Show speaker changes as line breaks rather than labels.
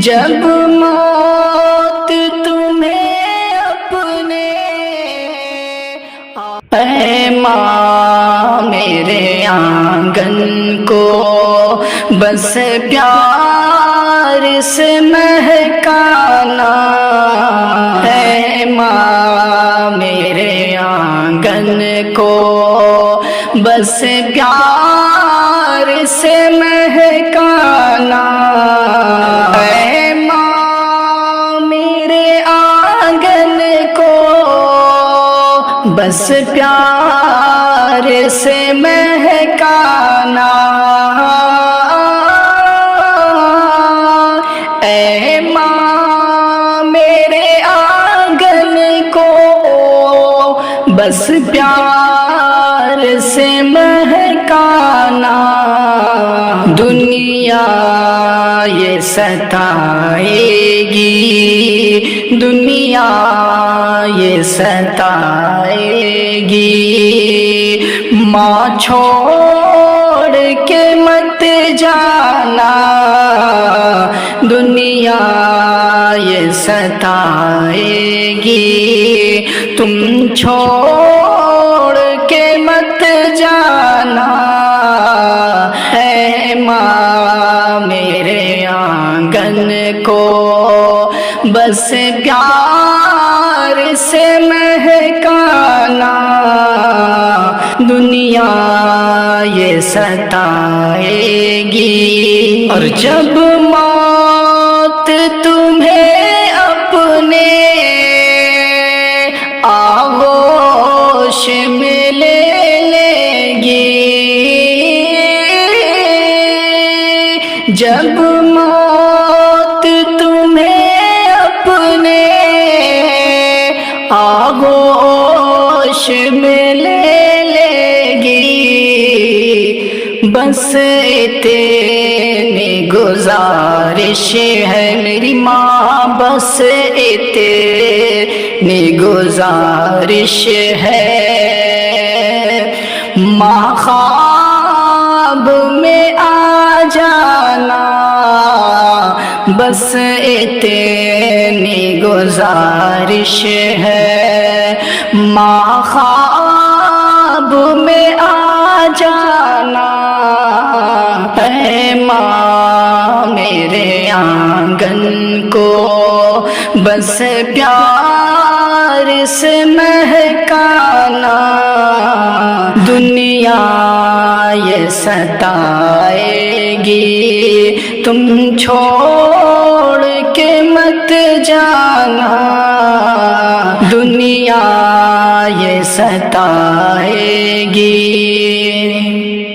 جب موت تمہیں اپنے اے ماں میرے آنگن کو بس پیار سے مہکانا، اے ماں میرے آنگن کو بس پیار سے مہکانا، اے ماں میرے آنگن کو بس پیار سے مہکانا، اے ماں میرے آنگن کو بس پیار سے مہکانا، دنیا یہ ستائے گی، دنیا یہ ستائے گی، ماں چھوڑ کے مت جانا، دنیا یہ ستائے گی، تم چھوڑ کے مت جانا، اے ماں میرے آنگن کو بس پیار سے مہکانا، دنیا یہ ستائے گی، اور جب موت تمہیں اپنے آغوش میں لے گی، جب موت تمہیں اپنے آغوش میں لے گی، بس اتنی گزارش ہے میری ماں، بس اتنی گزارش ہے، ماں خواب میں آ جانا، بس اتنی گزارش ہے، ماں خواب میں آ جانا، اے ماں میرے آنگن کو بس پیار سے مہکانا، دنیا یہ ستائے گی، تم چھوڑ کے مت جانا، دنیا یہ ستائے گی۔